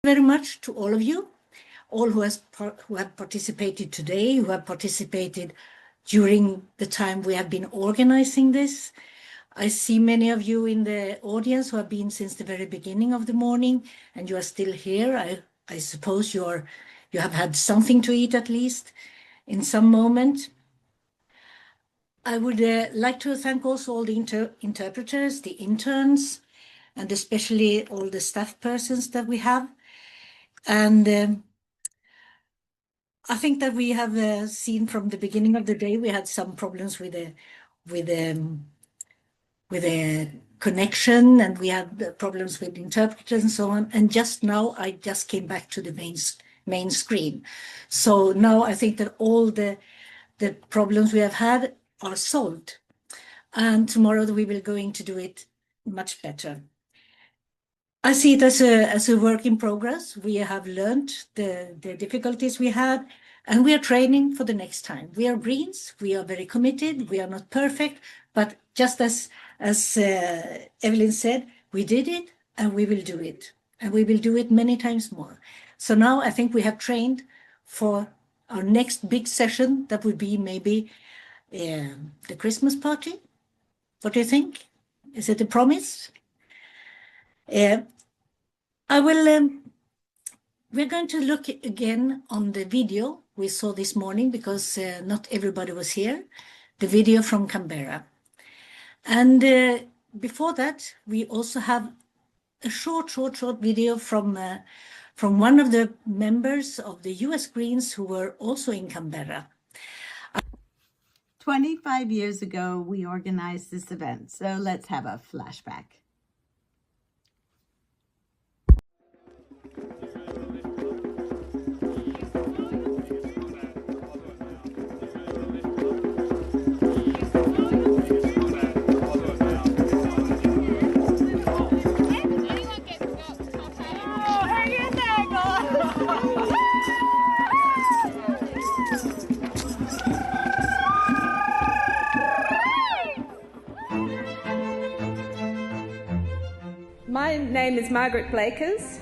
very much to all of you, all who have participated today, who have participated during the time we have been organizing this. I see many of you in the audience who have been since the very beginning of the morning, and you are still here. I suppose you have had something to eat at least in some moment. I would like to thank also all the interpreters, the interns, and especially all the staff persons that we have. And I think that we have seen from the beginning of the day, we had some problems with the connection, and we had problems with interpreters and so on. And just now, I just came back to the main screen. So now I think that all the problems we have had are solved. And tomorrow we will going to do it much better. I see it as a work in progress. We have learned the difficulties we had, and we are training for the next time. We are Greens, we are very committed, we are not perfect, but just as Evelyn said, we did it and we will do it. And we will do it many times more. So now I think we have trained for our next big session. That would be maybe the Christmas party. What do you think? Is it a promise? We're going to look again on the video we saw this morning, because not everybody was here, the video from Canberra. And before that, we also have a short video from one of the members of the US Greens who were also in Canberra. 25 years ago, we organized this event, so let's have a flashback. My name is Margaret Blakers.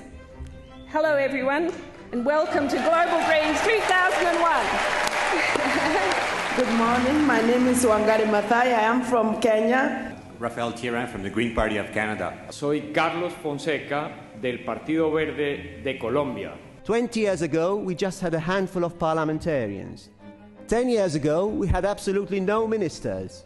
Hello everyone, and welcome to Global Greens 2001. Good morning, my name is Wangari Maathai, I am from Kenya. Rafael Tiran from the Green Party of Canada. Soy Carlos Fonseca del Partido Verde de Colombia. 20 years ago, we just had a handful of parliamentarians. 10 years ago, we had absolutely no ministers.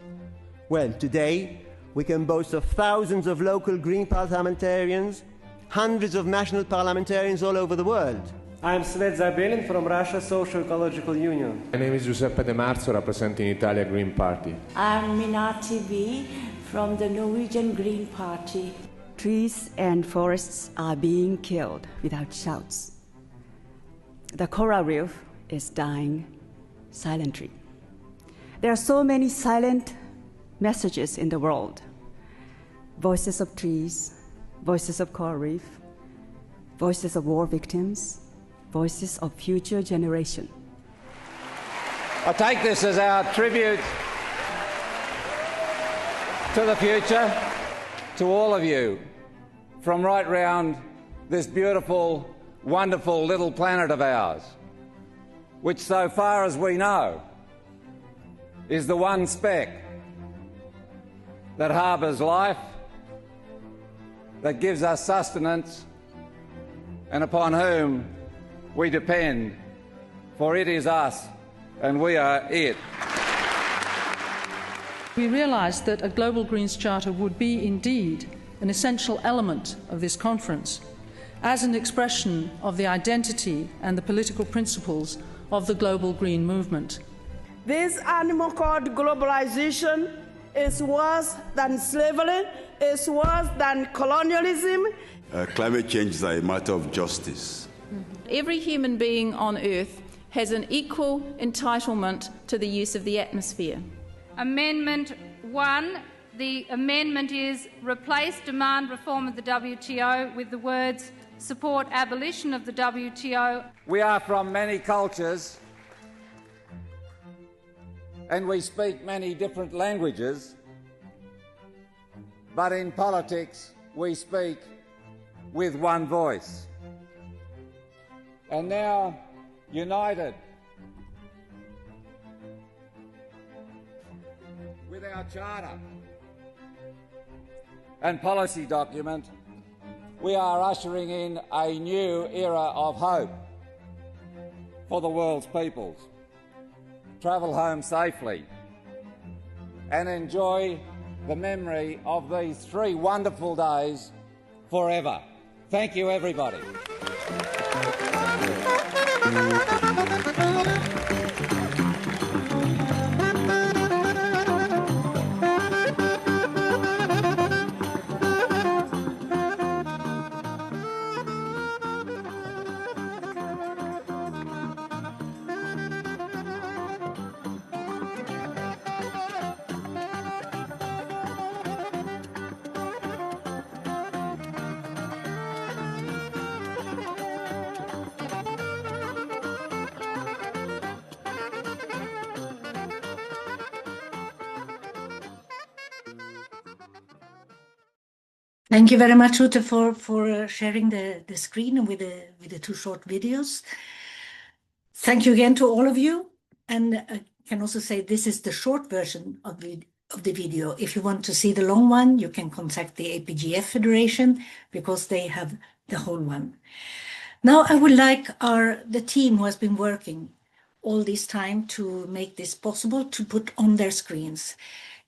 Well, today, we can boast of thousands of local Green parliamentarians, hundreds of national parliamentarians all over the world. I am Svet Zabelin from Russia Social Ecological Union. My name is Giuseppe De Marzo, representing Italia Green Party. I'm Minati V from the Norwegian Green Party. Trees and forests are being killed without shouts. The coral reef is dying silently. There are so many silent messages in the world. Voices of trees, voices of coral reef, voices of war victims, voices of future generation. I take this as our tribute to the future, to all of you, from right round this beautiful, wonderful little planet of ours, which so far as we know is the one speck that harbours life, that gives us sustenance, and upon whom we depend, for it is us and we are it. We realised that a Global Greens Charter would be indeed an essential element of this conference, as an expression of the identity and the political principles of the Global Green Movement. This animal called globalization is worse than slavery, is worse than colonialism. Climate change is a matter of justice. Every human being on Earth has an equal entitlement to the use of the atmosphere. Amendment 1, the amendment is replace demand reform of the WTO with the words support abolition of the WTO. We are from many cultures and we speak many different languages, but in politics we speak with one voice. and now united with our charter and policy document, we are ushering in a new era of hope for the world's peoples. Travel home safely and enjoy the memory of these 3 wonderful days forever. Thank you, everybody. Thank you very much, Ute, for sharing the screen with the 2 short videos. Thank you again to all of you. And I can also say this is the short version of the video. If you want to see the long one, you can contact the APGF Federation because they have the whole one. Now I would like the team who has been working all this time to make this possible to put on their screens.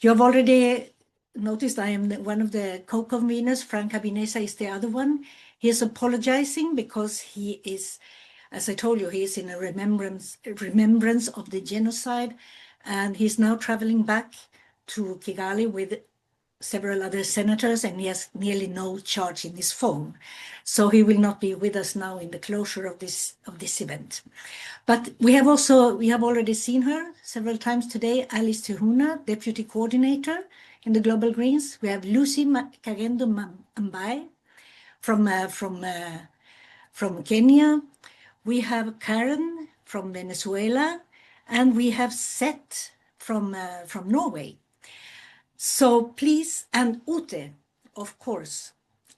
You have already noticed I am one of the co-conveners. Frank Abinesa is the other one. He is apologizing because he is, as I told you, he is in a remembrance of the genocide, and he's now traveling back to Kigali with several other senators, and he has nearly no charge in his phone. So he will not be with us now in the closure of this event. But we have already seen her several times today, Alice Tehuna, Deputy Coordinator in the Global Greens. We have Lucy Kagendo Mbai from Kenya. We have Karen from Venezuela, and we have Seth from Norway. So please, and Ute, of course.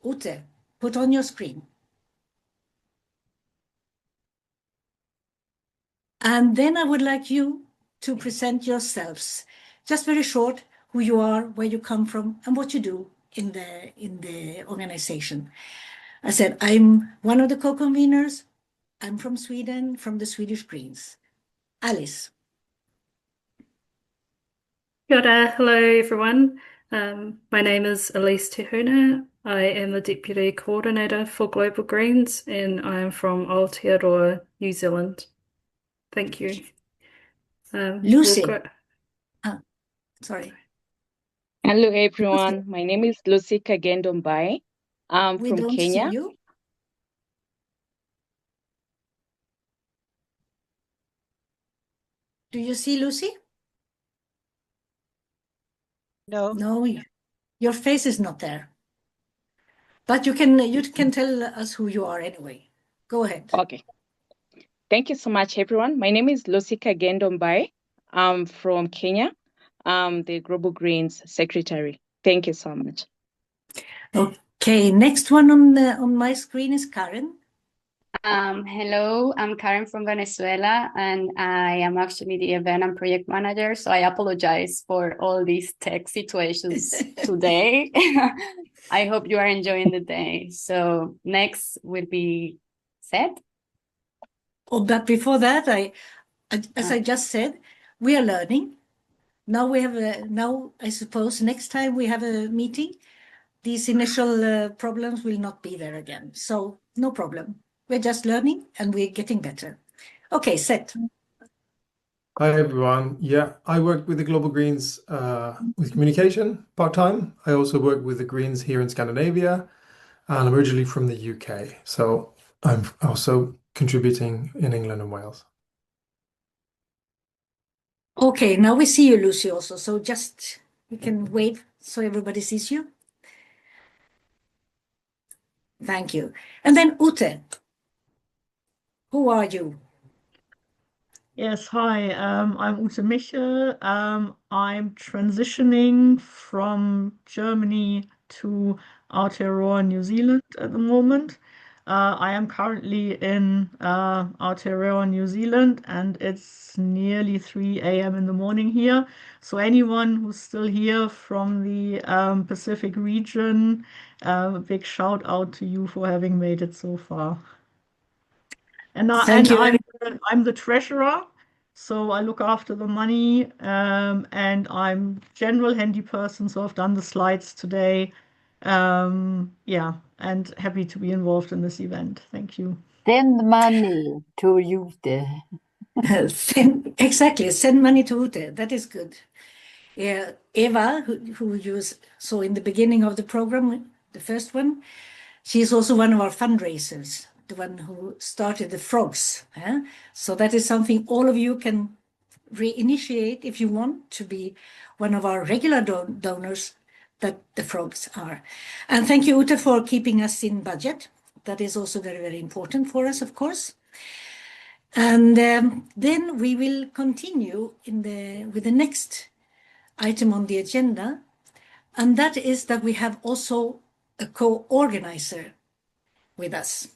Ute, put on your screen. And then I would like you to present yourselves, just very short, who you are, where you come from, and what you do in the organization. I said, I'm one of the co-conveners. I'm from Sweden, from the Swedish Greens. Alice. Kia ora, hello everyone. My name is Elise Tehuna. I am the Deputy Coordinator for Global Greens, and I am from Aotearoa, New Zealand. Thank you. Lucy. Sorry. Hello everyone, my name is Lucy Kagendo Mbai. I'm We from don't Kenya. see you. Do you see Lucy? No. No, your face is not there. But you can tell us who you are anyway. Go ahead. Okay. Thank you so much everyone. My name is Lucy Kagendo Mbai. I'm from Kenya. I'm the Global Greens Secretary. Thank you so much. Okay, next one on my screen is Karen. Hello, I'm Karen from Venezuela, and I am actually the event and project manager. So I apologize for all these tech situations today. I hope you are enjoying the day. So next will be Seth. Oh, but before that, as I just said, we are learning. Now I suppose next time we have a meeting, these initial problems will not be there again. So no problem. We're just learning and we're getting better. Okay, Seth. Hi, everyone. Yeah, I work with the Global Greens with communication part-time. I also work with the Greens here in Scandinavia, and I'm originally from the UK. So I'm also contributing in England and Wales. Okay, now we see you, Lucy, also. So just, you can wave so everybody sees you. Thank you. And then Ute, who are you? Yes, hi, I'm Ute Miche. I'm transitioning from Germany to Aotearoa, New Zealand at the moment. I am currently in Aotearoa, New Zealand, and it's nearly 3 a.m. in the morning here. So anyone who's still here from the Pacific region, a big shout out to you for having made it so far. And Thank you. I'm the treasurer, so I look after the money, and I'm general handy person, so I've done the slides today. Yeah, and happy to be involved in this event. Thank you. Send money to Ute. Exactly, send money to Ute. That is good. Yeah, Eva, who you saw in the beginning of the program, the first one, she is also one of our fundraisers, the one who started the frogs. So that is something all of you can reinitiate if you want to be one of our regular donors that the frogs are. And thank you, Ute, for keeping us in budget. That is also very, very important for us, of course. And then we will continue with the next item on the agenda, and that is that we have also a co-organizer with us.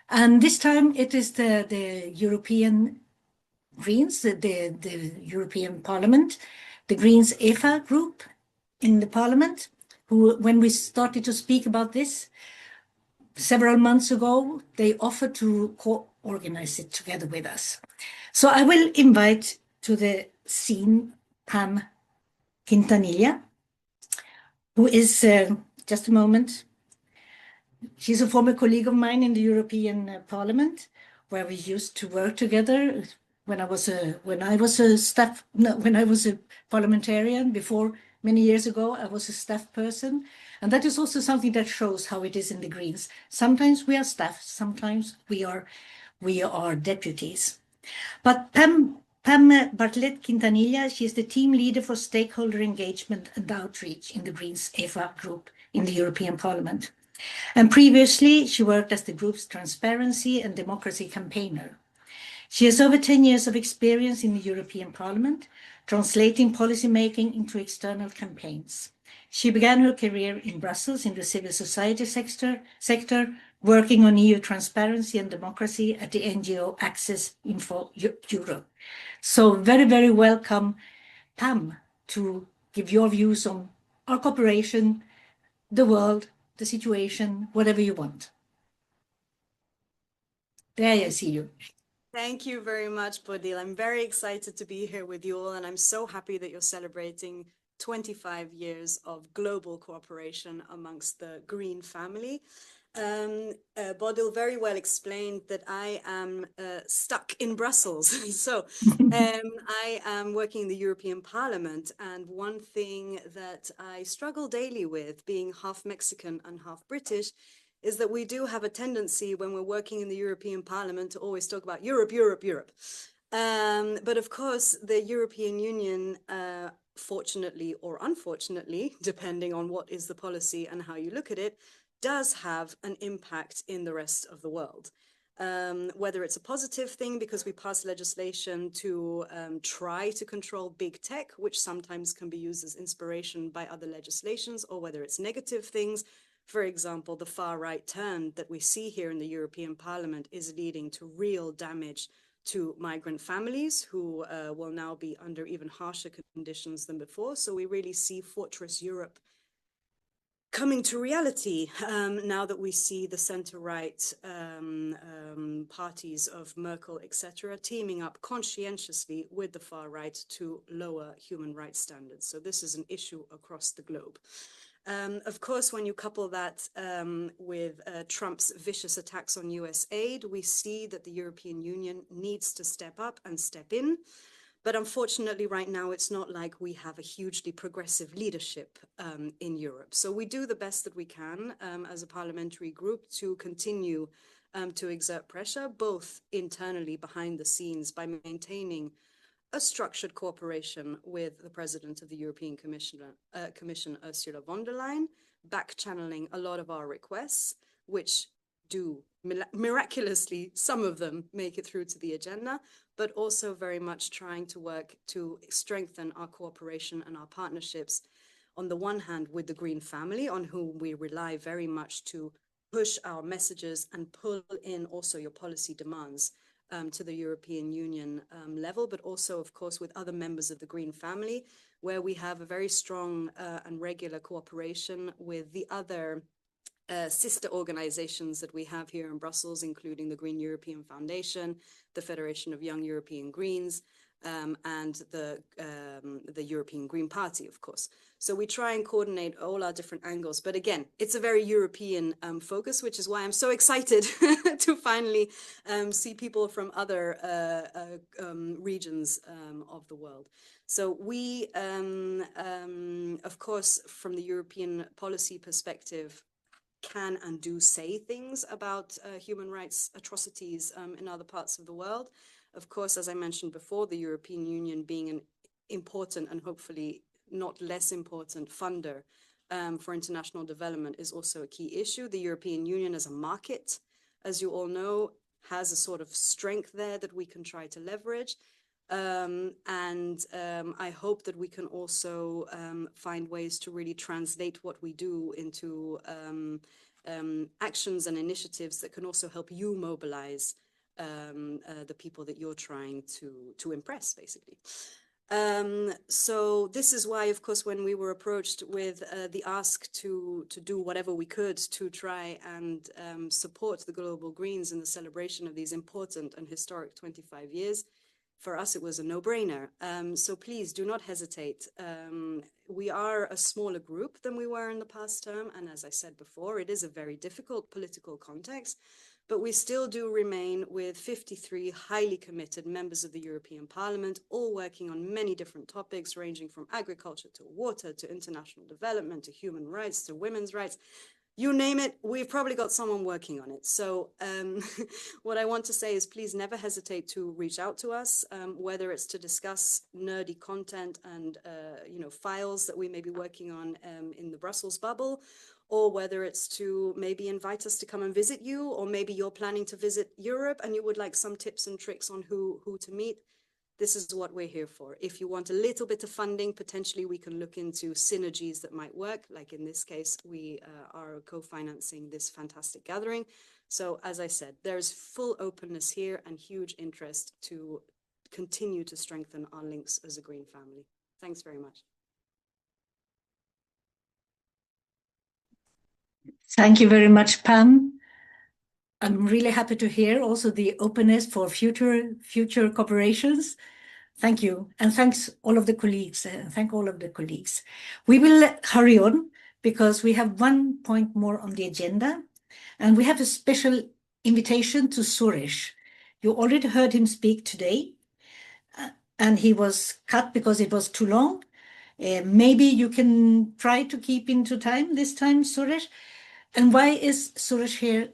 And this time it is the European Greens, the European Parliament, the Greens EFA group in the Parliament, who, when we started to speak about this several months ago, they offered to co-organize it together with us. So I will invite to the scene Pam Quintanilla, who is, just a moment, she's a former colleague of mine in the European Parliament, where we used to work together when I was a parliamentarian. Before, many years ago, I was a staff person. And that is also something that shows how it is in the Greens. Sometimes we are staff, sometimes we are deputies. But Pam Bartlett Quintanilla, she is the team leader for stakeholder engagement and outreach in the Greens EFA group in the European Parliament. And previously, she worked as the group's transparency and democracy campaigner. She has over 10 years of experience in the European Parliament, translating policymaking into external campaigns. She began her career in Brussels in the civil society sector, working on EU transparency and democracy at the NGO Access Info Europe. So very, very welcome, Pam, to give your views on our cooperation, the world, the situation, whatever you want. There I see you. Thank you very much, Bodil. I'm very excited to be here with you all, and I'm so happy that you're celebrating 25 years of global cooperation amongst the Green family. Bodil very well explained that I am stuck in Brussels. So I am working in the European Parliament, and one thing that I struggle daily with, being half Mexican and half British, is that we do have a tendency when we're working in the European Parliament to always talk about Europe, Europe, Europe. But of course, the European Union, fortunately or unfortunately, depending on what is the policy and how you look at it, does have an impact in the rest of the world. Whether it's a positive thing because we pass legislation to try to control big tech, which sometimes can be used as inspiration by other legislations, or whether it's negative things. For example, the far right turn that we see here in the European Parliament is leading to real damage to migrant families who will now be under even harsher conditions than before. So we really see Fortress Europe coming to reality now that we see the center-right parties of Merkel, etc., teaming up conscientiously with the far right to lower human rights standards. So this is an issue across the globe. Of course, when you couple that with Trump's vicious attacks on US aid, we see that the European Union needs to step up and step in. But unfortunately, right now, it's not like we have a hugely progressive leadership in Europe. So we do the best that we can as a parliamentary group to continue to exert pressure, both internally behind the scenes by maintaining a structured cooperation with the President of the European Commission, Ursula von der Leyen, back-channeling a lot of our requests, which do miraculously, some of them make it through to the agenda, but also very much trying to work to strengthen our cooperation and our partnerships, on the one hand with the Green family, on whom we rely very much to push our messages and pull in also your policy demands to the European Union level, but also, of course, with other members of the Green family, where we have a very strong and regular cooperation with the other sister organizations that we have here in Brussels, including the Green European Foundation, the Federation of Young European Greens, and the European Green Party, of course. So we try and coordinate all our different angles. But again, it's a very European focus, which is why I'm so excited to finally see people from other regions of the world. So we, of course, from the European policy perspective, can and do say things about human rights atrocities in other parts of the world. Of course, as I mentioned before, the European Union being an important and hopefully not less important funder for international development is also a key issue. The European Union as a market, as you all know, has a sort of strength there that we can try to leverage. I hope that we can also find ways to really translate what we do into actions and initiatives that can also help you mobilize the people that you're trying to impress, basically. So this is why, of course, when we were approached with the ask to do whatever we could to try and support the Global Greens in the celebration of these important and historic 25 years, for us, it was a no-brainer. So please do not hesitate. We are a smaller group than we were in the past term. And as I said before, it is a very difficult political context, but we still do remain with 53 highly committed members of the European Parliament, all working on many different topics, ranging from agriculture to water, to international development, to human rights, to women's rights. You name it, we've probably got someone working on it. So what I want to say is please never hesitate to reach out to us, whether it's to discuss nerdy content and files that we may be working on in the Brussels bubble, or whether it's to maybe invite us to come and visit you, or maybe you're planning to visit Europe and you would like some tips and tricks on who to meet. This is what we're here for. If you want a little bit of funding, potentially we can look into synergies that might work. Like in this case, we are co-financing this fantastic gathering. So as I said, there's full openness here and huge interest to continue to strengthen our links as a Green family. Thanks very much. Thank you very much, Pam. I'm really happy to hear also the openness for future cooperations. Thank you. And thanks all of the colleagues. Thank all of the colleagues. We will hurry on because we have 1 point more on the agenda. And we have a special invitation to Suresh. You already heard him speak today. And he was cut because it was too long. Maybe you can try to keep into time this time, Suresh. And why is Suresh here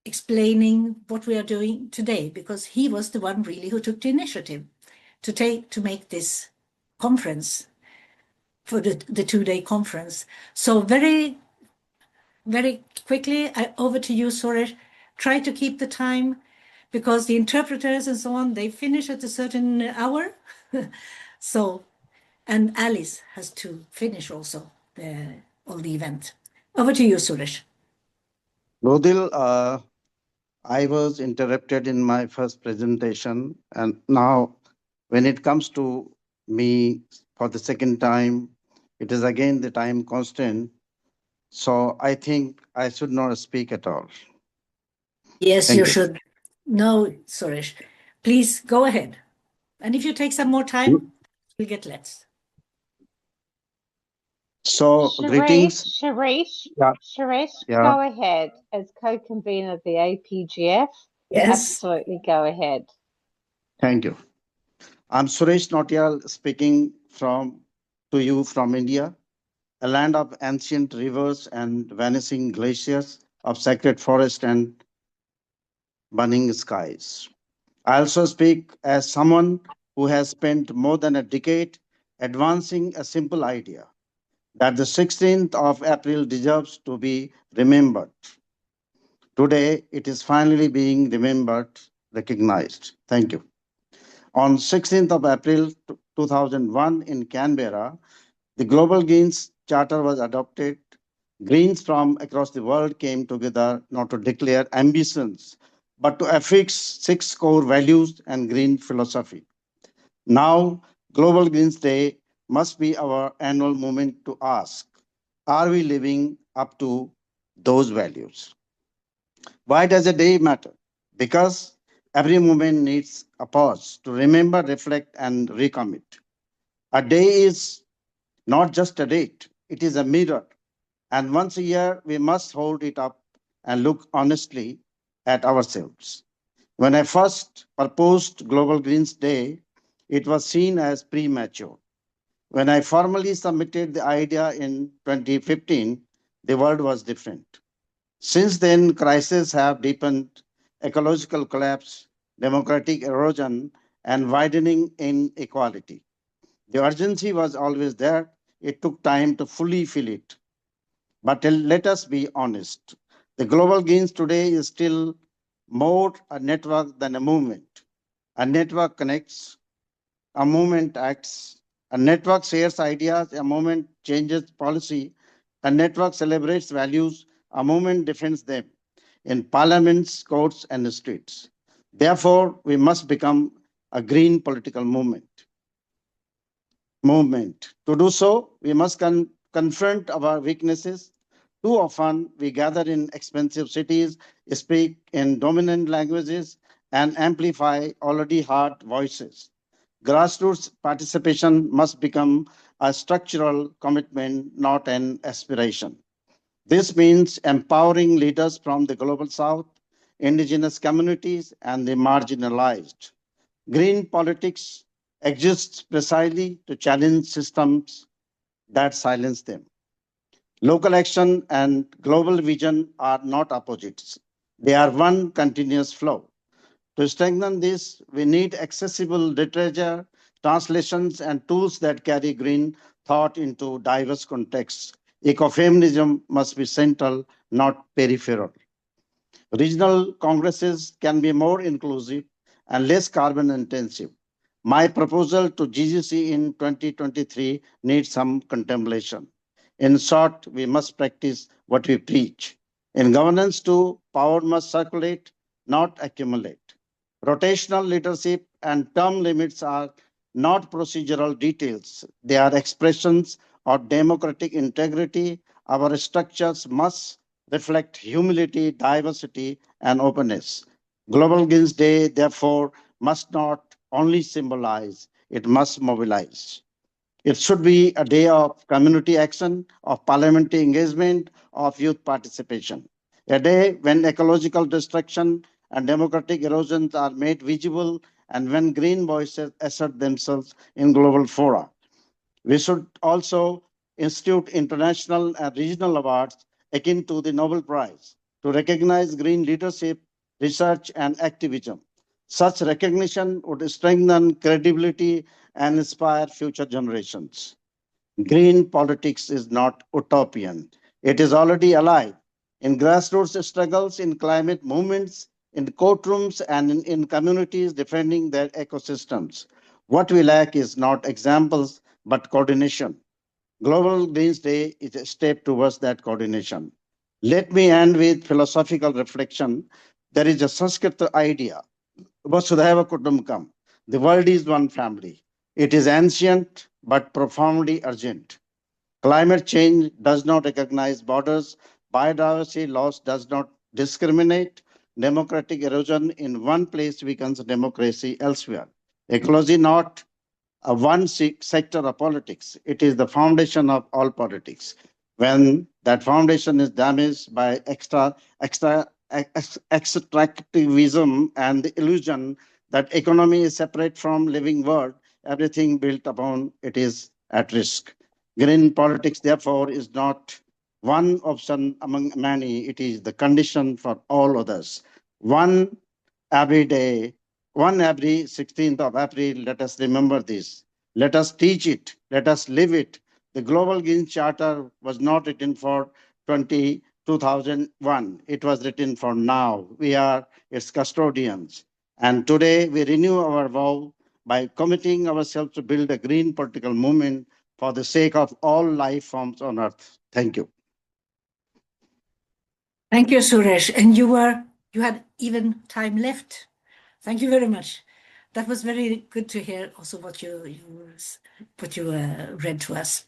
explaining what we are doing today? Because he was the one really who took the initiative to make this conference for the 2-day conference. So very, very quickly, over to you, Suresh. Try to keep the time because the interpreters and so on, they finish at a certain hour. So, and Alice has to finish also all the event. Over to you, Suresh. Bodil, I was interrupted in my first presentation, and now when it comes to me for the second time, it is again the time constant. So I think I should not speak at all. Yes, you should. No, Suresh. Please go ahead. And if you take some more time, we'll get less. So greetings. Sharish, Yeah. go ahead as co-convener of the APGF. Yes. Absolutely, go ahead. Thank you. I'm Suresh Nautiyal speaking to you from India, a land of ancient rivers and vanishing glaciers, of sacred forest and burning skies. I also speak as someone who has spent more than a decade advancing a simple idea, that the 16th of April deserves to be remembered. Today, it is finally being remembered, recognized. Thank you. On 16th of April 2001 in Canberra, the Global Greens Charter was adopted, Greens from across the world came together not to declare ambitions, but to affix 6 core values and green philosophy. Now, Global Greens Day must be our annual moment to ask, are we living up to those values? Why does a day matter? Because every moment needs a pause to remember, reflect, and recommit. A day is not just a date, it is a mirror. And once a year, we must hold it up and look honestly at ourselves. When I first proposed Global Greens Day, it was seen as premature. When I formally submitted the idea in 2015, the world was different. Since then, crises have deepened, ecological collapse, democratic erosion, and widening inequality. The urgency was always there. It took time to fully feel it. But let us be honest. The Global Greens today is still more a network than a movement. A network connects, a movement acts, a network shares ideas, a movement changes policy, a network celebrates values, a movement defends them in parliaments, courts, and streets. Therefore, we must become a green political movement. To do so, we must confront our weaknesses. Too often, we gather in expensive cities, speak in dominant languages, and amplify already heard voices. Grassroots participation must become a structural commitment, not an aspiration. This means empowering leaders from the Global South, indigenous communities, and the marginalized. Green politics exists precisely to challenge systems that silence them. Local action and global vision are not opposites. They are one continuous flow. To strengthen this, we need accessible literature, translations, and tools that carry green thought into diverse contexts. Ecofeminism must be central, not peripheral. Regional congresses can be more inclusive and less carbon intensive. My proposal to GGC in 2023 needs some contemplation. In short, we must practice what we preach. In governance too, power must circulate, not accumulate. Rotational leadership and term limits are not procedural details. They are expressions of democratic integrity. Our structures must reflect humility, diversity, and openness. Global Greens Day, therefore, must not only symbolize, it must mobilize. It should be a day of community action, of parliamentary engagement, of youth participation. A day when ecological destruction and democratic erosions are made visible and when green voices assert themselves in global fora. We should also institute international and regional awards akin to the Nobel Prize to recognize green leadership, research, and activism. Such recognition would strengthen credibility and inspire future generations. Green politics is not utopian. It is already alive in grassroots struggles, in climate movements, in courtrooms, and in communities defending their ecosystems. What we lack is not examples, but coordination. Global Greens Day is a step towards that coordination. Let me end with philosophical reflection. There is a Sanskrit idea, Vasudhaiva Kutumbakam. The world is one family. It is ancient, but profoundly urgent. Climate change does not recognize borders. Biodiversity loss does not discriminate. Democratic erosion in one place weakens democracy elsewhere. Ecology not a one sector of politics. It is the foundation of all politics. When that foundation is damaged by extractivism and the illusion that economy is separate from living world, everything built upon it is at risk. Green politics, therefore, is not one option among many. It is the condition for all others. One every 16th of April, let us remember this. Let us teach it. Let us live it. The Global Green Charter was not written for 2001. It was written for now. We are its custodians. And today we renew our vow by committing ourselves to build a green political movement for the sake of all life forms on earth. Thank you. Thank you, Suresh. And you had even time left. Thank you very much. That was very good to hear also what you read to us.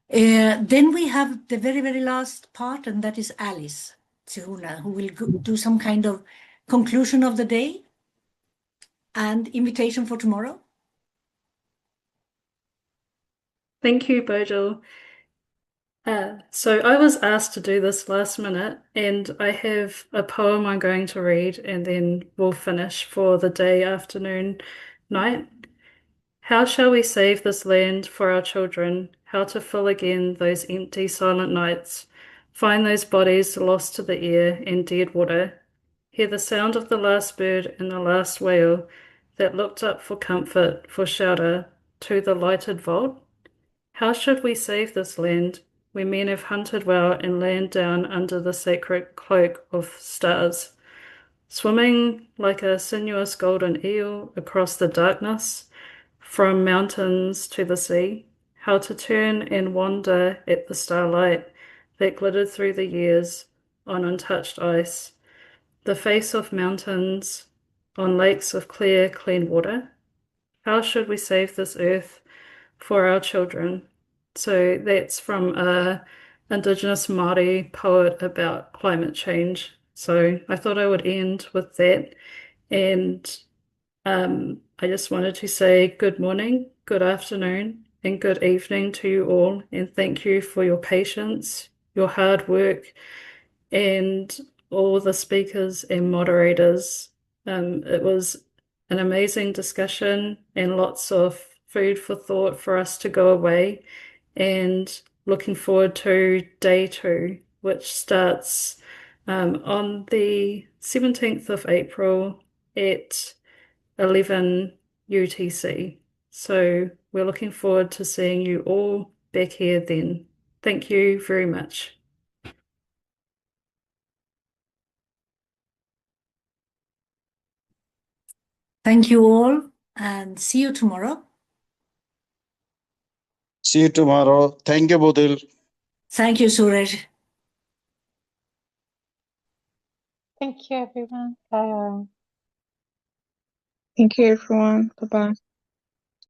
Then we have the very, very last part, and that is Alice Tihuna, who will do some kind of conclusion of the day and invitation for tomorrow. Thank you, Bodil. So I was asked to do this last minute, and I have a poem I'm going to read, and then we'll finish for the day, afternoon, night. How shall we save this land for our children? How to fill again those empty, silent nights? Find those bodies lost to the air and dead water. Hear the sound of the last bird and the last whale that looked up for comfort, for shelter, to the lighted vault? How should we save this land, where men have hunted well and lain down under the sacred cloak of stars, swimming like a sinuous golden eel across the darkness, from mountains to the sea? How to turn and wander at the starlight that glittered through the years on untouched ice, the face of mountains on lakes of clear, clean water? How should we save this earth for our children? So that's from a Indigenous Māori poet about climate change. So I thought I would end with that. And I just wanted to say good morning, good afternoon, and good evening to you all. And thank you for your patience, your hard work, and all the speakers and moderators. It was an amazing discussion and lots of food for thought for us to go away, and looking forward to day 2, which starts on the 17th of April at 11 UTC. So we're looking forward to seeing you all back here then. Thank you very much. Thank you all, and see you tomorrow. See you tomorrow. Thank you, Bodil. Thank you, Suresh. Thank you, everyone. Bye. Thank you, everyone. Bye-bye.